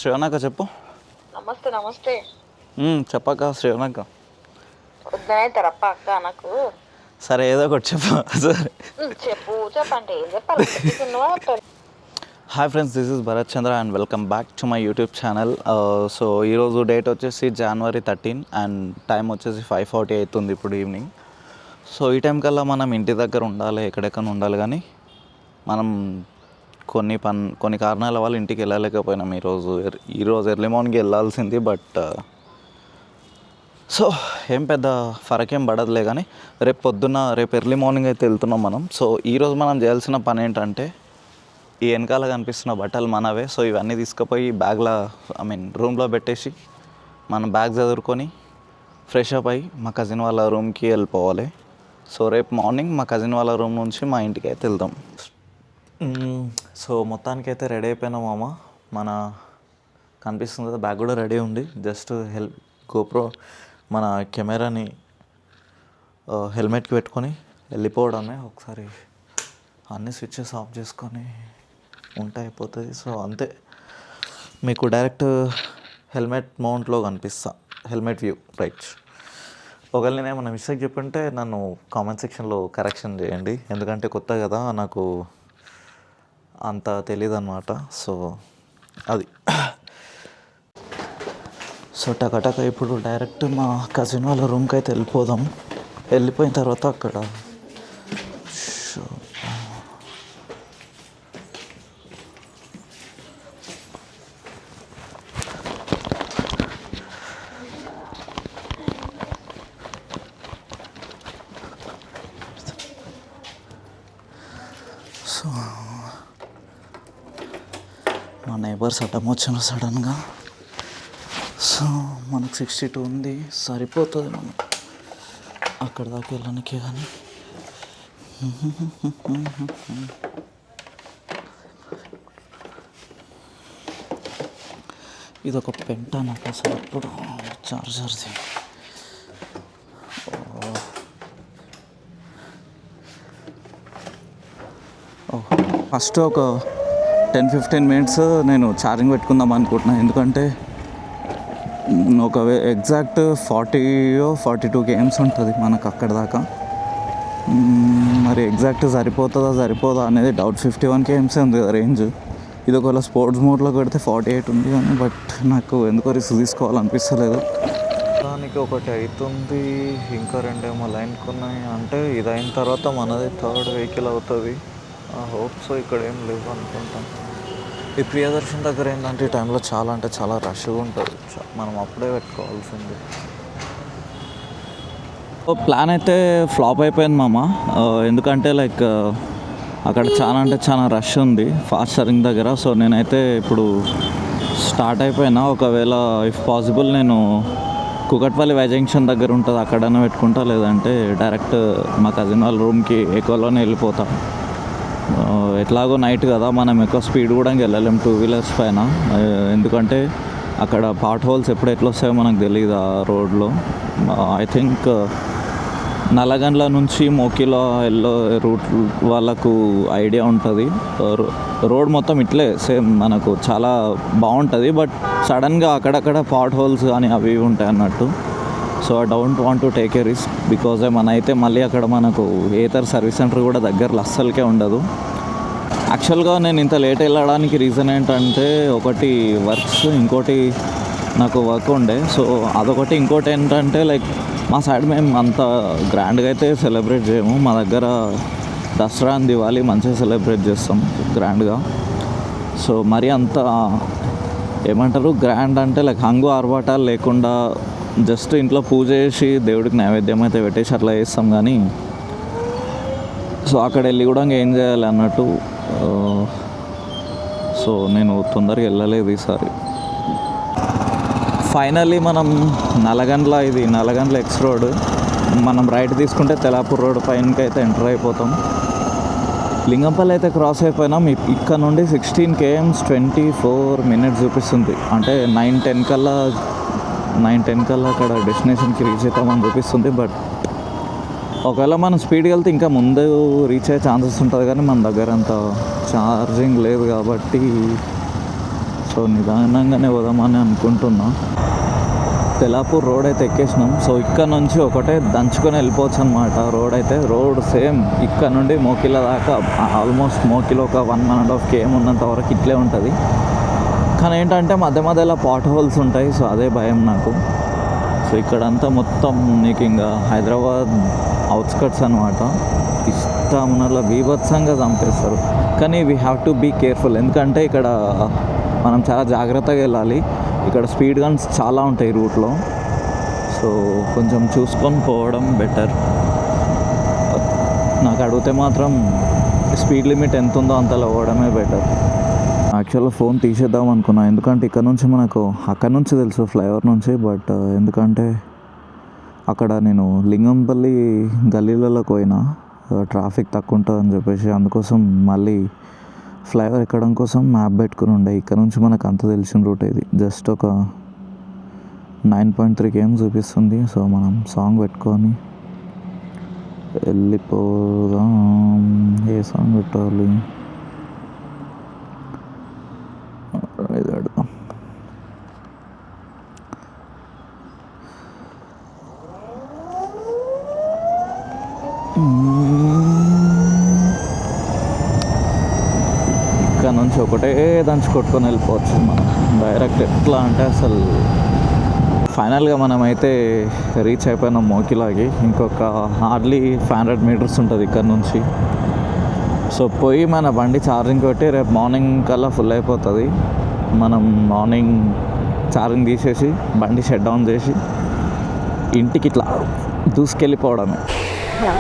శ్రీవనక్క చెప్పు. నమస్తే నమస్తే. చెప్పక్క శ్రీవనక్క. వద్దనైతారప్ప అక్క నాకు. సరే ఏదో ఒకటి చెప్పు. సరే చెప్పంటే ఏం చెప్పాలి. Hi friends, this is Bharat Chandra and welcome back to my YouTube channel. So ఈరోజు డేట్ వచ్చేసి January 13 అండ్ టైం వచ్చేసి 5:40 అవుతుంది ఇప్పుడు ఈవినింగ్. సో ఈ టైం కల్లా మనం ఇంటి దగ్గర ఉండాలి, ఎక్కడెక్కడ ఉండాలి, కానీ మనం కొన్ని కారణాల వల్ల ఇంటికి వెళ్ళలేకపోయినాం ఈరోజు ఎర్లీ మార్నింగ్ వెళ్ళాల్సింది. బట్ సో ఏం పెద్ద ఫరకేం పడదులే, కానీ రేపు ఎర్లీ మార్నింగ్ అయితే వెళ్తున్నాం మనం. సో ఈరోజు మనం చేయాల్సిన పని ఏంటంటే, ఈ వెనకాల కనిపిస్తున్న బట్టలు మనవే. సో ఇవన్నీ తీసుకుపోయి రూమ్లో పెట్టేసి మనం బ్యాగ్ చదువుకొని ఫ్రెష్ అప్ అయ్యి మా కజిన్ వాళ్ళ రూమ్కి వెళ్ళిపోవాలి. సో రేపు మార్నింగ్ మా కజిన్ వాళ్ళ రూమ్ నుంచి మా ఇంటికి అయితే వెళ్దాం. సో మొత్తానికైతే రెడీ అయిపోయినాం మామ. మన కనిపిస్తుంది కదా, బ్యాగ్ కూడా రెడీ ఉంది. జస్ట్ గోప్రో మన కెమెరాని హెల్మెట్కి పెట్టుకొని వెళ్ళిపోవడమే. ఒకసారి అన్ని స్విచ్చెస్ ఆఫ్ చేసుకొని ఉంటే అయిపోతుంది. సో అంతే, మీకు డైరెక్ట్ హెల్మెట్ మౌంట్లో కనిపిస్తా, హెల్మెట్ వ్యూ రైట్. ఒకవేళ నేను ఏమైనా మిస్టేక్ చెప్పుంటే నన్ను కామెంట్ సెక్షన్లో కరెక్షన్ చేయండి, ఎందుకంటే కొత్త కదా, నాకు అంత తెలియదు అన్నమాట. సో అది సో టకటక ఇప్పుడు డైరెక్ట్ మా కజిన్ వాళ్ళ రూమ్కి అయితే వెళ్ళిపోదాం. వెళ్ళిపోయిన తర్వాత అక్కడ సో మా నైబర్స్ అడ్డం వచ్చిన సడన్గా. సో మనకు 62 ఉంది, సరిపోతుంది మనం అక్కడ దాకా వెళ్ళడానికి. కానీ ఇది ఒక పెంట నాకు అసలు ఎప్పుడు చార్జర్ది. ఫస్ట్ ఒక 10-15 మినిట్స్ నేను ఛార్జింగ్ పెట్టుకుందాం అనుకుంటున్నాను, ఎందుకంటే ఒక ఎగ్జాక్ట్ 42 km ఉంటుంది మనకు అక్కడ దాకా. మరి ఎగ్జాక్ట్ సరిపోదా అనేది డౌట్. 51 km ఉంది కదా రేంజ్. ఇది ఒకవేళ స్పోర్ట్స్ మోడ్లో పెడితే 48 ఉంది, కానీ బట్ నాకు ఎందుకో రిస్క్ తీసుకోవాలనిపిస్తలేదు. దానికి ఒకటి అవుతుంది, ఇంకా 2 ఏమో లైన్కి ఉన్నాయి. అంటే ఇది అయిన తర్వాత మనది థర్డ్ వెహికల్ అవుతుంది. హోప్ సో ఇక్కడ ఏం లేవు అనుకుంటాను. ఈ ప్రియదర్శన్ దగ్గర ఏంటంటే ఈ టైంలో చాలా అంటే చాలా రష్గా ఉంటుంది, మనం అప్పుడే పెట్టుకోవాల్సింది. ప్లాన్ అయితే ఫ్లాప్ అయిపోయింది మామ, ఎందుకంటే అక్కడ చాలా అంటే చాలా రష్ ఉంది ఫాస్ట్ ఛార్జింగ్ దగ్గర. సో నేనైతే ఇప్పుడు స్టార్ట్ అయిపోయినా. ఒకవేళ ఇఫ్ పాసిబుల్ నేను కూకట్పల్లి వై జంక్షన్ దగ్గర ఉంటుంది, అక్కడనే పెట్టుకుంటా, లేదంటే డైరెక్ట్ మా కజిన్ వాళ్ళ రూమ్కి ఎక్కువలోనే వెళ్ళిపోతా. ఎట్లాగో నైట్ కదా, మనం ఎక్కువ స్పీడ్ కూడా వెళ్ళలేము 2 వీలర్స్ పైన, ఎందుకంటే అక్కడ పాట్ హోల్స్ ఎప్పుడు ఎట్లా వస్తాయో మనకు తెలియదు ఆ రోడ్లో. ఐ థింక్ నల్లగండ్ల నుంచి మోకిలో వెళ్ళే రూట్ వాళ్ళకు ఐడియా ఉంటుంది. రోడ్ మొత్తం ఇట్లే సేమ్ మనకు చాలా బాగుంటుంది, బట్ సడన్గా అక్కడక్కడ పాట్ హోల్స్ కానీ అవి ఉంటాయి అన్నట్టు. So I don't want to take a risk, because మన అయితే మళ్ళీ అక్కడ మనకు ఏతర్ సర్వీస్ సెంటర్ కూడా దగ్గరలో అస్సలకే ఉండదు. యాక్చువల్గా నేను ఇంత లేట్ వెళ్ళడానికి రీజన్ ఏంటంటే, ఒకటి వర్క్స్, ఇంకోటి నాకు వర్క్ ఉండే. సో అదొకటి. ఇంకోటి ఏంటంటే మా సైడ్ మేము అంత గ్రాండ్గా అయితే సెలబ్రేట్ చేయము. మా దగ్గర దసరా అండ్ దివాళీ మంచిగా సెలబ్రేట్ చేస్తాం గ్రాండ్గా. సో మరి అంత ఏమంటారు గ్రాండ్ అంటే హంగు ఆర్భాటాలు లేకుండా జస్ట్ ఇంట్లో పూజ చేసి దేవుడికి నైవేద్యం అయితే పెట్టేసి అట్లా చేస్తాం. కానీ సో అక్కడ వెళ్ళి కూడా ఏం చేయాలి అన్నట్టు. సో నేను తొందరగా వెళ్ళలేదు ఈసారి. ఫైనల్లీ మనం నల్లగండ్ల ఎక్స్ రోడ్ మనం రైట్ తీసుకుంటే తెలాపూర్ రోడ్ పైనకి అయితే ఎంటర్ అయిపోతాం. లింగంపల్లి అయితే క్రాస్ అయిపోయినాం. ఇక్కడ నుండి 16 km 24 minutes చూపిస్తుంది. అంటే 9:10 కల్లా అక్కడ డెస్టినేషన్కి రీచ్ అవుతామని చూపిస్తుంది. బట్ ఒకవేళ మనం స్పీడ్కి వెళ్తే ఇంకా ముందు రీచ్ అయ్యే ఛాన్సెస్ ఉంటుంది, కానీ మన దగ్గర అంత ఛార్జింగ్ లేదు కాబట్టి సో సో నిదానంగానే పోదామని అనుకుంటున్నా. తెలాపూర్ రోడ్ అయితే ఎక్కేసినాం. సో ఇక్కడ నుంచి ఒకటే దంచుకొని వెళ్ళిపోవచ్చు అనమాట. రోడ్ సేమ్ ఇక్కడ నుండి మోకిల దాకా ఆల్మోస్ట్ మోకిలో ఒక 1.5 km ఉన్నంత వరకు ఇట్లే ఉంటుంది. కానీ ఏంటంటే మధ్యలో పాట్ హోల్స్ ఉంటాయి. సో అదే భయం నాకు. సో ఇక్కడంతా మొత్తం నీకు ఇంకా హైదరాబాద్ అవుట్స్కట్స్ అనమాట. ఇష్టమున్నలా బీభత్సంగా చంపేస్తారు. కానీ we have to be careful, ఎందుకంటే ఇక్కడ మనం చాలా జాగ్రత్తగా వెళ్ళాలి. ఇక్కడ స్పీడ్ గన్స్ చాలా ఉంటాయి రూట్లో. సో కొంచెం చూసుకొని పోవడం బెటర్. నాకు అడిగితే మాత్రం స్పీడ్ లిమిట్ ఎంత ఉందో అంతలో పోవడమే బెటర్. యాక్చువల్గా ఫోన్ తీసేద్దాం అనుకున్నా, ఎందుకంటే ఇక్కడ నుంచి మనకు అక్కడ నుంచి తెలుసు ఫ్లైఓవర్ నుంచి. బట్ ఎందుకంటే అక్కడ నేను లింగంపల్లి గల్లీలలోకి పోయినా ట్రాఫిక్ తక్కువ ఉంటుంది అని చెప్పేసి, అందుకోసం మళ్ళీ ఫ్లైఓవర్ ఎక్కడం కోసం మ్యాప్ పెట్టుకుని ఉండే. ఇక్కడ నుంచి మనకు అంత తెలిసిన రూట్ ఇది. జస్ట్ ఒక 9.3 km చూపిస్తుంది. సో మనం సాంగ్ పెట్టుకొని వెళ్ళిపోదాం. ఏ సాంగ్ పెట్టాలి? ఇది పెడదాం. ఇక్కడ నుంచి ఒకటే దంచి కొట్టుకొని వెళ్ళిపోవచ్చు మనం డైరెక్ట్. ఎట్లా అంటే అసలు ఫైనల్గా మనమైతే రీచ్ అయిపోయినాం మోకిలాకి. ఇంకొక హార్డ్లీ 500 meters ఉంటుంది ఇక్కడ నుంచి. సో పోయి మన బండి ఛార్జింగ్ కొట్టి రేపు మార్నింగ్ కల్లా ఫుల్ అయిపోతుంది. మనం మార్నింగ్ ఛార్జింగ్ తీసేసి బండి షట్ డౌన్ చేసి ఇంటికి ఇట్లా దూసుకెళ్ళిపోవడమే. హలో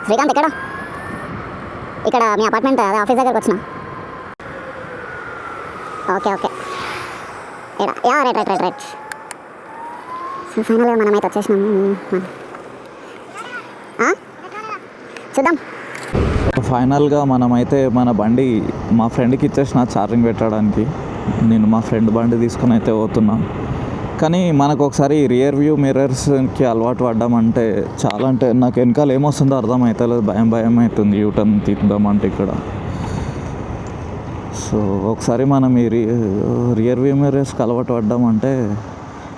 శ్రీకాంత్, ఎక్కడ? ఇక్కడ మీ అపార్ట్మెంట్ అదే ఆఫీస్ దగ్గరకు వచ్చిన. Okay yeah right. సో ఫైనల్గా మనమైతే వచ్చేసినాము. చూద్దాం. ఫైనల్గా మనమైతే మన బండి మా ఫ్రెండ్కి ఇచ్చేసిన ఛార్జింగ్ పెట్టడానికి. నేను మా ఫ్రెండ్ బండి తీసుకుని అయితే పోతున్నా. కానీ మనకు ఒకసారి రియర్ వ్యూ మిర్రర్స్కి అలవాటు పడ్డామంటే చాలా, అంటే నాకు వెనకాల ఏమొస్తుందో అర్థమవుతలేదు. భయం అవుతుంది యూటర్న్ తీద్దామంటే ఇక్కడ. సో ఒకసారి మనం ఈ రియర్ వ్యూ మిర్రర్స్కి అలవాటు పడ్డామంటే,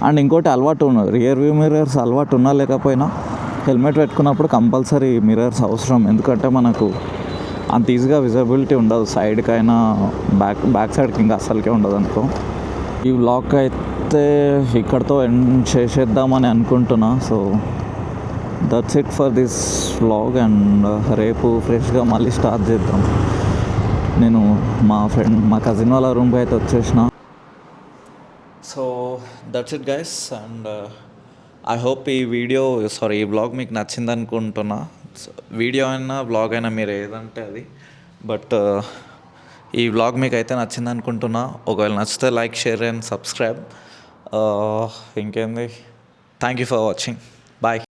అండ్ ఇంకోటి అలవాటు ఉన్నది, రియర్ వ్యూ మిర్రర్స్ అలవాటు ఉన్నా లేకపోయినా హెల్మెట్ పెట్టుకున్నప్పుడు కంపల్సరీ మిర్రర్స్ అవసరం. ఎందుకంటే మనకు అంత ఈజీగా విజిబిలిటీ ఉండదు సైడ్కైనా బ్యాక్ సైడ్కి ఇంకా అస్సలకే ఉండదు అనుకో. ఈ వ్లాగ్ అయితే ఇక్కడితో ఎండ్ చేసేద్దామని అనుకుంటున్నా. So that's it for this vlog. And రేపు ఫ్రెష్గా మళ్ళీ స్టార్ట్ చేద్దాం. నేను మా కజిన్ వాళ్ళ రూమ్కి అయితే వచ్చేసిన. So that's it guys. And I hope ఈ వ్లాగ్ మీకు నచ్చింది అనుకుంటున్నా. వీడియో అయినా వ్లాగ్ అయినా మీరు ఏదంటే అది. బట్ ఈ వ్లాగ్ మీకు అయితే నచ్చింది అనుకుంటున్నా. ఒకవేళ నచ్చితే లైక్, షేర్ అండ్ సబ్స్క్రైబ్. ఇంకేంది, thank you for watching. Bye.